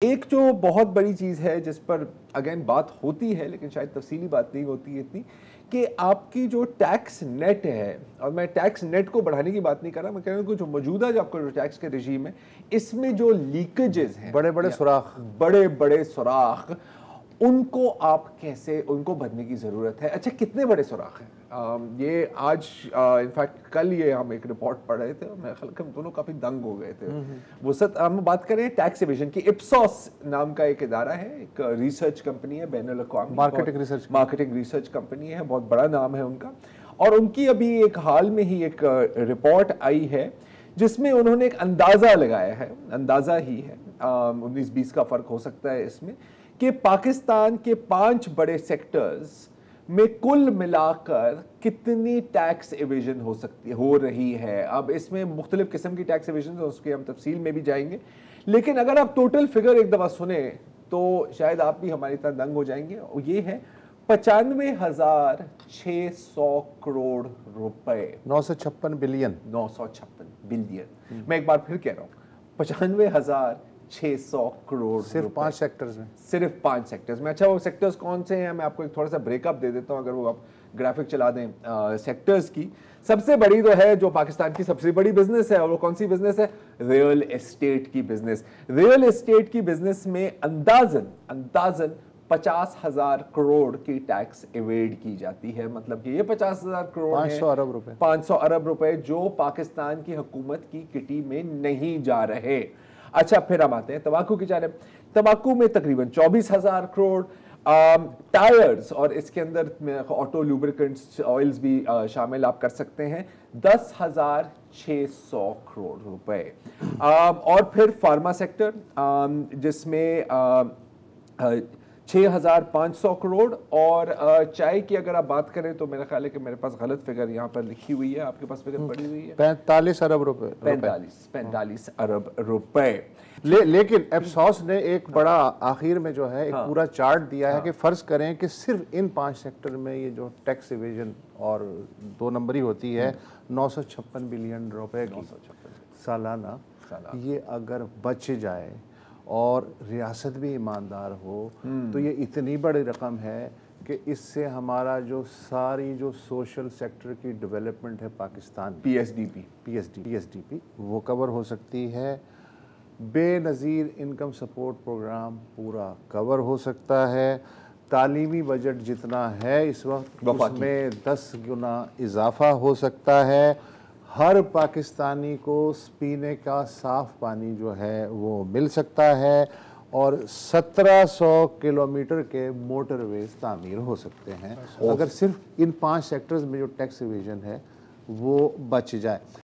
एक जो बहुत बड़ी चीज़ है जिस पर अगेन बात होती है लेकिन शायद तफसीली बात नहीं होती है इतनी कि आपकी जो टैक्स नेट है, और मैं टैक्स नेट को बढ़ाने की बात नहीं कर रहा, मैं कह रहा हूँ कि जो मौजूदा जो आपका जो टैक्स के रजीम है इसमें जो लीकेजेस हैं, बड़े बड़े सुराख, बड़े बड़े सुराख, उनको आप कैसे उनको भरने की ज़रूरत है। अच्छा, कितने बड़े सुराख हैं? ये आज इनफैक्ट कल ये हम एक रिपोर्ट पढ़ रहे थे और मेरे ख्याल हम दोनों काफ़ी दंग हो गए थे। वो हम बात करें टैक्स एविजन की। इप्सॉस नाम का एक इदारा है, एक रिसर्च कंपनी है, बैनुल अक़वामी मार्केटिंग रिसर्च कंपनी है, बहुत बड़ा नाम है उनका। और उनकी अभी एक हाल में ही एक रिपोर्ट आई है जिसमें उन्होंने एक अंदाज़ा लगाया है, अंदाज़ा ही है, 19-20 का फ़र्क हो सकता है इसमें, कि पाकिस्तान के 5 बड़े सेक्टर्स में कुल मिलाकर कितनी टैक्स एविजन हो रही है। अब इसमें मुख्तलिफ किस्म की टैक्स एविजन, उसकी हम तफसील में भी जाएंगे, लेकिन अगर आप टोटल फिगर एक दफ़ा सुने तो शायद आप भी हमारी तरह दंग हो जाएंगे। और ये है 95,600 करोड़ रुपए, 956 बिलियन। 956 बिलियन। मैं एक बार फिर कह रहा हूँ, 95,600 करोड़ सिर्फ 5 सेक्टर्स में, सिर्फ 5 सेक्टर्स में। अच्छा, वो सेक्टर्स कौन से हैं? मैं आपको एक थोड़ा सा ब्रेकअप दे देता हूँ, अगर वो आप ग्राफिक चला दें सेक्टर्स की। सबसे बड़ी तो है जो पाकिस्तान की सबसे बड़ी बिजनेस है, और वो कौन सी बिजनेस है? रियल एस्टेट की बिजनेस। रियल एस्टेट की बिजनेस में अंदाजन 50,000 करोड़ की टैक्स एवेड की जाती है। मतलब कि ये 50,000 करोड़ 500 अरब रुपए, 500 अरब रुपए जो पाकिस्तान की हुकूमत की किटी में नहीं जा रहे। अच्छा, फिर हम आते हैं तंबाकू की जानिब। तंबाकू में तकरीबन 24,000 करोड़, टायर्स और इसके अंदर ऑटो लुब्रिकेंट्स ऑयल्स भी शामिल आप कर सकते हैं, 10,600 करोड़ रुपए। और फिर फार्मा सेक्टर जिसमें 6,500 करोड़। और चाय की अगर आप बात करें तो मेरा ख्याल है कि मेरे पास गलत फिगर यहाँ पर लिखी हुई है, आपके पास फिगर पड़ी हुई है 45 अरब रुपए, 45 अरब रुपए। लेकिन एप्सॉस ने एक बड़ा आखिर में जो है एक पूरा चार्ट दिया है कि फर्ज करें कि सिर्फ इन 5 सेक्टर में ये जो टैक्स एविजन और 2 नंबरी होती है 956 बिलियन रुपए की सालाना, ये अगर बच जाए और रियासत भी ईमानदार हो तो ये इतनी बड़ी रकम है कि इससे हमारा जो सारी जो सोशल सेक्टर की डेवलपमेंट है पाकिस्तान, पीएसडीपी वो कवर हो सकती है। बेनज़ीर इनकम सपोर्ट प्रोग्राम पूरा कवर हो सकता है। तालीमी बजट जितना है इस वक्त उसमें 10 गुना इजाफा हो सकता है। हर पाकिस्तानी को पीने का साफ़ पानी जो है वो मिल सकता है, और 1700 किलोमीटर के मोटरवेज तामीर हो सकते हैं अगर सिर्फ इन 5 सेक्टर्स में जो टैक्स एविजन है वो बच जाए।